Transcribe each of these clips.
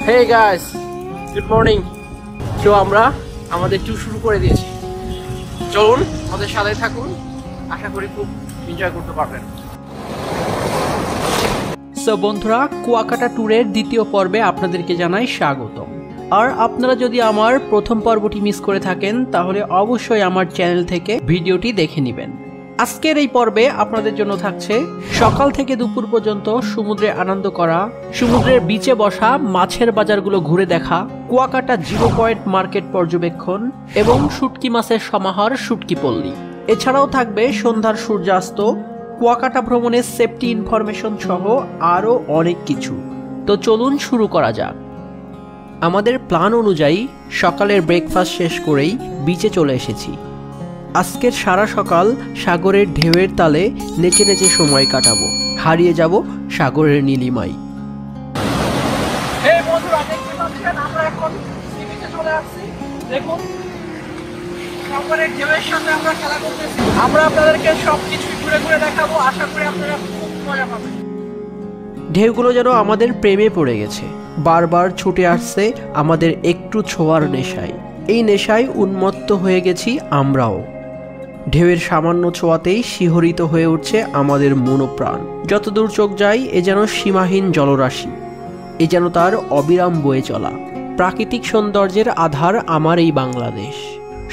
Hey guys, good morning. So আমরা আমাদের tour শুরু করে দিয়েছি। চলুন আমাদের সাথে থাকুন, আশা করি খুব এনজয় করতে পারবেন। সো বন্ধুরা, কুয়াকাটা ট্যুরের দ্বিতীয় পর্বে আপনাদেরকে জানাই স্বাগতম। আর আপনারা যদি আমার প্রথম পর্বটি মিস করে থাকেন তাহলে অবশ্যই আমার চ্যানেল থেকে ভিডিওটি দেখে নেবেন। আজকের এই পর্বে আপনাদের জন্য থাকছে সকাল থেকে দুপুর পর্যন্ত সমুদ্রে আনন্দ করা, সমুদ্রের বিচে বসা, মাছের বাজারগুলো ঘুরে দেখা, কুয়াকাটা জিরো পয়েন্ট মার্কেট পর্যবেক্ষণ এবং শুটকি মাছের সমাহার শুটকি পল্লী। এছাড়াও থাকবে সন্ধ্যার সূর্যাস্ত, কুয়াকাটা ভ্রমণের সেফটি ইনফরমেশন সহ আরও অনেক কিছু। তো চলুন শুরু করা যাক। আমাদের প্ল্যান অনুযায়ী সকালের ব্রেকফাস্ট শেষ করেই বিচে চলে এসেছি। আজকের সারা সকাল সাগরের ঢেউয়ের তালে নেচে নেচে সময় কাটাবো, হারিয়ে যাব সাগরের নীলিমায়। আমরা আপনাদেরকে সবকিছু ঘুরে ঘুরে দেখাবো, আশা করি আপনারা খুব মজা পাবেন। ঢেউগুলো যেন আমাদের প্রেমে পড়ে গেছে, বারবার ছুটে আসছে আমাদের একটু ছোঁয়ার নেশায়। এই নেশায় উন্মত্ত হয়ে গেছি আমরাও। ঢেউয়ের সামান্য ছোঁয়াতেই শিহরিত হয়ে উঠছে আমাদের মনোপ্রাণ। যতদূর চোখ যায় এ যেন সীমাহীন জলরাশি, এ যেন তার অবিরাম বয়ে চলা। প্রাকৃতিক সৌন্দর্যের আধার আমার এই বাংলাদেশ।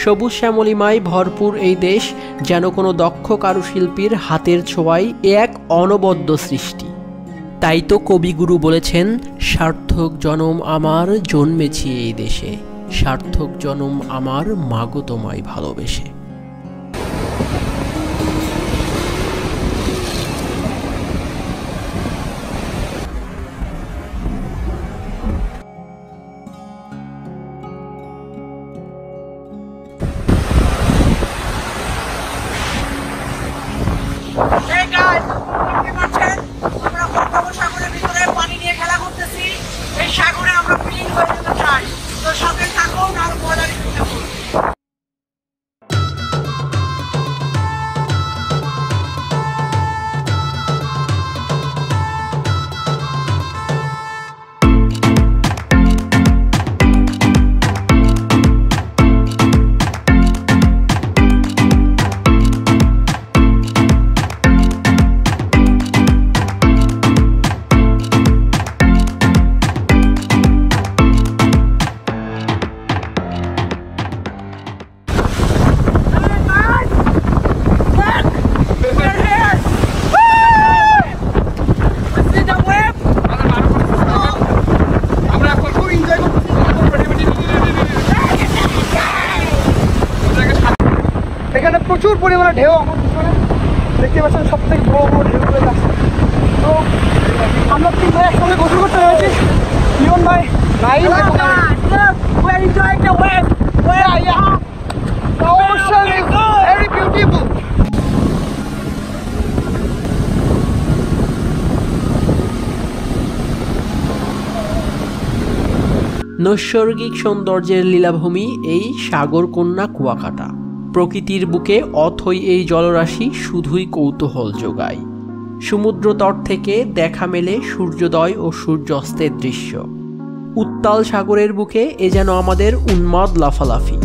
সবুজ শ্যামলিমায় ভরপুর এই দেশ যেন কোনো দক্ষ কারুশিল্পীর হাতের ছোঁয়ায় এক অনবদ্য সৃষ্টি। তাই তো কবিগুরু বলেছেন, সার্থক জনম আমার জন্মেছি এই দেশে, সার্থক জনম আমার মাগো তোমায় ভালোবেসে। এখানে প্রচুর পরিমাণে ঢেউ, আমার পিছনে দেখতে পাচ্ছেন সব থেকে বড় বড় ঢেউগুলো যাচ্ছে। তো আমরা তিন ভাই একসঙ্গে গোসল করতে হয়েছি। লিওন ভাই, নাইম, নৈসর্গিক সৌন্দর্যের লীলাভূমি এই সাগরকন্যা কুয়াকাটা। প্রকৃতির বুকে অথই এই জলরাশি শুধুই কৌতূহল যোগায়। সমুদ্র তট থেকে দেখা মেলে সূর্যোদয় ও সূর্যাস্তের দৃশ্য। উত্তাল সাগরের বুকে এ যেন আমাদের উন্মাদ লাফালাফি।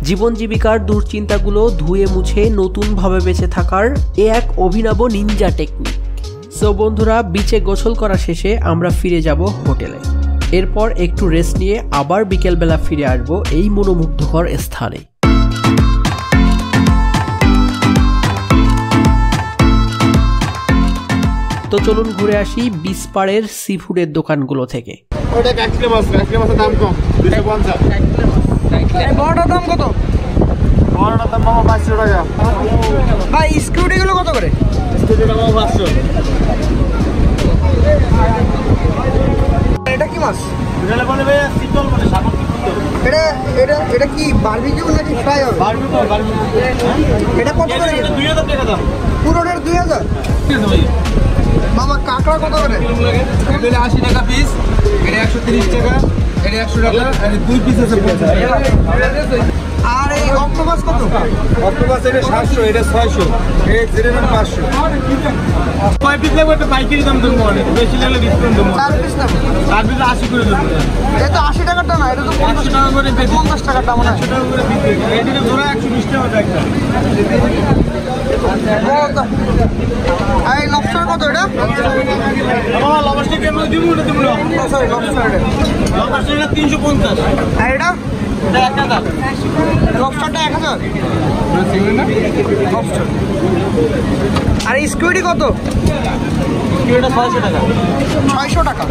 জীবন জীবিকার দুশ্চিন্তাগুলো ধুয়ে মুছে নতুনভাবে বেঁচে থাকার এ এক অভিনব নিনজা টেকনিক। সো বন্ধুরা, বিচে গোসল করা শেষে আমরা ফিরে যাব হোটেলে। এরপর একটু রেস্ট নিয়ে আবার বিকেলবেলা ফিরে আসবো এই মনোমুগ্ধকর স্থানে। তো চলুন ঘুরে আসি বিচ পাড়ের সি ফুডের দোকানগুলো থেকে। দাম কম, 250। বড়টার দাম কত? বড়টার দাম মামা 500 টাকা। ভাই স্কুটিগুলো কত করে? স্কুটিটা মামা 500। এটা কি মাছ? এটা বলে ভাই শীতল, মানে সাগর শীতল। এটা কি বারবিকিউ নাকি ফ্রাই হবে? বারবিকিউ। এটা কত করে? 2000 টাকা দাম। পুরোটার 2000? মামা কাঁকড়া কত করে? এটা 80 টাকা পিস, এটা 130 টাকা, এটা 100 টাকা, আর 2 পিস আছে 50 টাকা। আর এই অক্টোপাস কত? অক্টোপাস এটা 700, এটা 600, এটা জেরেমেন 500। কয় পিস লাগবে? একটা পাইকারি দাম দেবো, অনেক বেশি লাগলে ডিসকাউন্ট দেবো। 4 পিস না? 4 পিস 80 করে দেবো। এটা তো 80 টাকাটা না, এটা তো 100 টাকা করে বেশি। 50 টাকাটা মনে হয়। 100 টাকা করে বিক্রি করে। এটা জোড়া 120 টাকা একটা। এই লবস্টার কত এটা? বাবা লবস্টার কেমন দিব? ওটা দিব না। সরি, লবস্টার এটা। লবস্টার এটা 350। আর এটা? এটা 1000। লবস্টারটা 1000? লবস্টার। আর স্কুইডি কত? এটা 600 টাকা। 600 টাকা।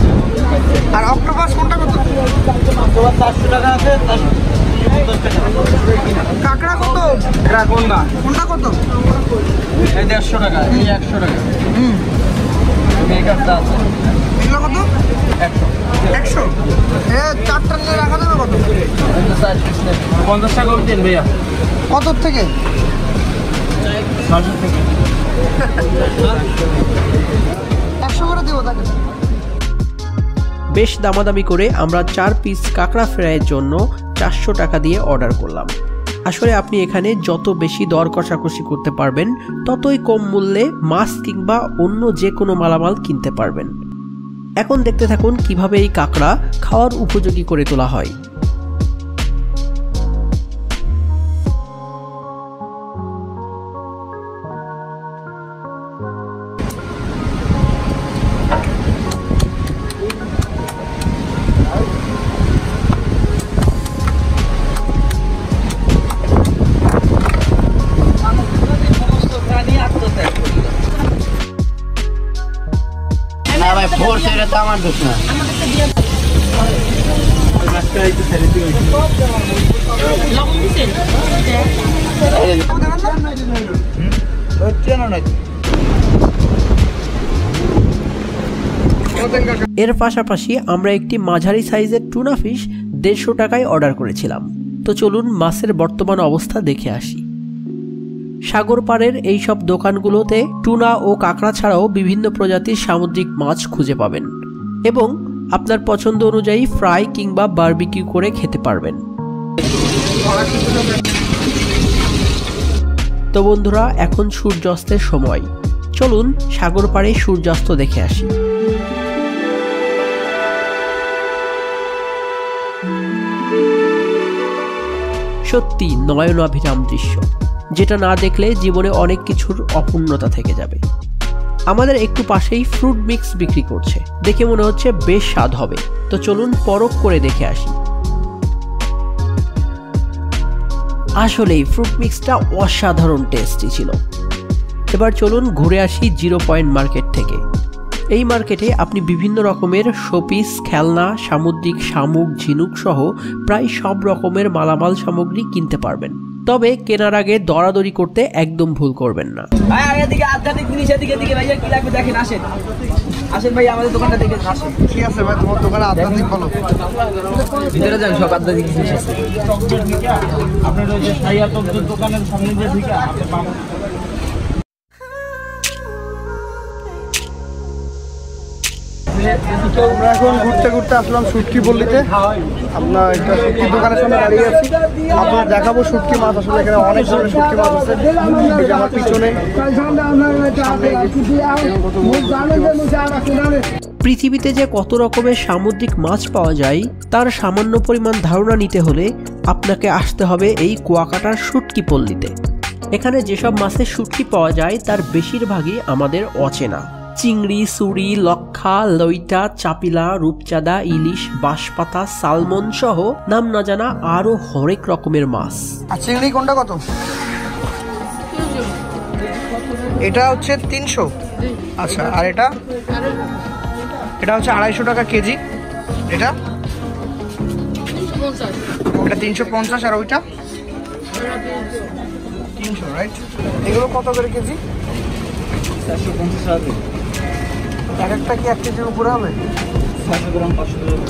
আর অক্টোপাস কোনটা কত? অক্টোপাস 400 টাকা আছে, 450 টাকা। কাঁকড়া কত? এটা কোনটা? কোনটা কত? এই 150 টাকা, এই 100 টাকা। মেকআপটা আছে। এগুলো কত? 100। 100? এ চারটা নিয়ে রাখা যাবে কত? 50 টাকা করে দেন ভাইয়া। কত থেকে? 600 থেকে। 100 করে দিব তাকে। বেশ দামাদামি করে আমরা 4 পিস কাঁকড়া ফ্রাইয়ের জন্য 400 টাকা দিয়ে অর্ডার করলাম। আসলে আপনি এখানে যত বেশি দর কষাকষি করতে পারবেন ততই কম মূল্যে মাছ কিংবা অন্য যে কোনো মালামাল কিনতে পারবেন। এখন দেখতে থাকুন কিভাবে এই কাঁকড়া খাওয়ার উপযোগী করে তোলা হয়। ভাই ফোর্স এটা তো আমার দোষ না। এর পাশাপাশি আমরা একটি মাঝারি সাইজের টুনা ফিশ 150 টাকায় অর্ডার করেছিলাম। তো চলুন মাছের বর্তমান অবস্থা দেখে আসি। সাগর পাড়ের এইসব দোকানগুলোতে টুনা ও কাঁকড়া ছাড়াও বিভিন্ন প্রজাতির সামুদ্রিক মাছ খুঁজে পাবেন এবং আপনার পছন্দ অনুযায়ী ফ্রাই কিংবা বারবিকিউ করে খেতে পারবেন। তো বন্ধুরা, এখন সূর্যাস্তের সময়, চলুন সাগর পাড়ে সূর্যাস্ত দেখে আসি। সত্যি নয়নাভিরাম দৃশ্য, যেটা না দেখলে জীবনে অনেক কিছুর অপূর্ণতা থেকে যাবে। আমাদের একটু পাশেই ফ্রুট মিক্স বিক্রি করছে, দেখে মনে হচ্ছে বেশ স্বাদ হবে। তো চলুন পরখ করে দেখে আসি। আসলেই ফ্রুট মিক্সটা অসাধারণ টেস্টি ছিল। এবার চলুন ঘুরে আসি 0 পয়েন্ট মার্কেট থেকে। এই মার্কেটে আপনি বিভিন্ন রকমের শোপিস, খেলনা, সামুদ্রিক শামুক, ঝিনুক সহ প্রায় সব রকমের মালামাল সামগ্রী কিনতে পারবেন। তবে কেনার আগে দরাদরি করতে একদম ভুল করবেন না। ভাই এদিকে আধ্যাত্মিক জিনিস এদিকে ভাইয়া কি লাগবে দেখেন, আসেন আসেন ভাই আমাদের দোকানটা দেখে আসেন। ঠিক আছে ভাই, তোমার দোকানে আধ্যাত্মিক বলো। ভিতরে যান, সব আধ্যাত্মিক জিনিস আছে। আপনার ওই যে সাইয়া তবদুর দোকানের সামনে যে ঢুকে আপনি পাবেন। আমরা এখন ঘুরতে ঘুরতে আসলাম শুটকি পল্লীতে। আপনার একটা শুটকি দোকানের সামনে দাঁড়িয়ে আছি, আপনার দেখাবো শুটকি মাছ। আসলে এখানে অনেক ধরনের শুটকি মাছ আছে। এই যে আমার পিছনে পৃথিবীতে যে কত রকমের সামুদ্রিক মাছ পাওয়া যায় তার সামান্য পরিমাণ ধারণা নিতে হলে আপনাকে আসতে হবে এই কুয়াকাটার শুটকি পল্লীতে। এখানে যেসব মাছের শুটকি পাওয়া যায় তার বেশিরভাগই আমাদের অচেনা। চিংড়ি, সুরি, লক্ষা, লইটা, চাপিলা, রূপচাঁদা, ইলিশ, বাঁশপাতা, সালমন সহ নাম না জানা আরো হরেক রকমের মাছ। আর চিংড়ি কোনটা কত? এটা হচ্ছে 300। আচ্ছা, আর এটা এটা হচ্ছে 250 টাকা কেজি। এটা 350। আর ওইটা 300, রাইট? এগুলো কত করে কেজি? 450 টাকা। এক একটা কি 1 কেজির উপরে হবে? 500 গ্রাম 500 গ্রাম।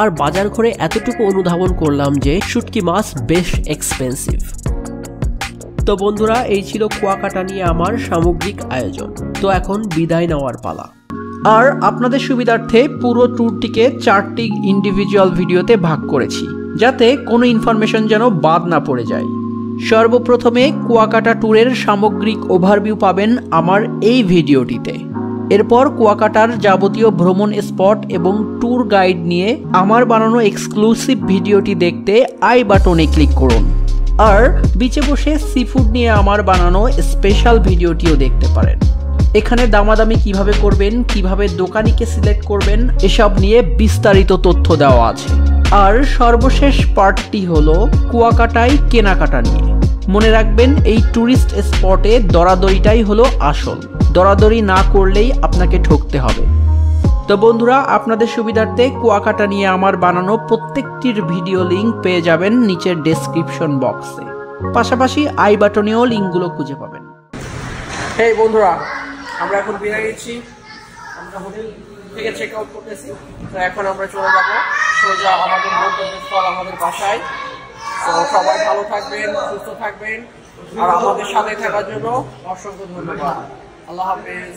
আর বাজার ঘরে এতটুকু অনুধাবন করলাম যে শুটকি মাছ বেশ এক্সপেন্সিভ। তো বন্ধুরা, এই ছিল কুয়াকাটা নিয়ে আমার সামগ্রিক আয়োজন। তো এখন বিদায় নেওয়ার পালা। আর আপনাদের সুবিধার্থে পুরো ট্যুরটিকে 4টি ইন্ডিভিজুয়াল ভিডিওতে ভাগ করেছি। যাতে কোনো ইনফরমেশন যেন বাদ না পড়ে যায়। সর্বপ্রথমে কুয়াকাটা ট্যুরের সামগ্রিক ওভারভিউ পাবেন আমার এই ভিডিওটিতে। এরপর কুয়াকাটার যাবতীয় ভ্রমণ স্পট এবং ট্যুর গাইড নিয়ে আমার বানানো এক্সক্লুসিভ ভিডিওটি দেখতে আই বাটনে ক্লিক করুন। আর বিচে বসে সি ফুড নিয়ে আমার বানানো স্পেশাল ভিডিওটিও দেখতে পারেন। এখানে দামাদামি কিভাবে করবেন, কিভাবে দোকানিকে সিলেক্ট করবেন, এসব নিয়ে বিস্তারিত তথ্য দেওয়া আছে। আর সর্বশেষ পার্টটি হলো কুয়াকাটায় কেনাকাটা নিয়ে। মনে রাখবেন এই ট্যুরিস্ট স্পটে দরাদরিটাই হলো আসল, দরাদরি না করলেই আপনাকে ঠকতে হবে। তো বন্ধুরা, আপনাদের সুবিধার্থে কুয়াকাটা নিয়ে আমার বানানো প্রত্যেকটির ভিডিও লিঙ্ক পেয়ে যাবেন নিচের ডেসক্রিপশন বক্সে, পাশাপাশি আই বাটনেও লিঙ্কগুলো খুঁজে পাবেন। এই বন্ধুরা, আমরা এখন বেরিয়ে গেছি, আমরা হোটেল থেকে চেক আউট করতেছি। তো এখন আমরা চলে যাবো সোজা আমাদের গন্তব্যস্থল, আমাদের বাসায়। তো সবাই ভালো থাকবেন, সুস্থ থাকবেন, আর আমাদের সাথে থাকার জন্য অসংখ্য ধন্যবাদ। আল্লাহ হাফেজ।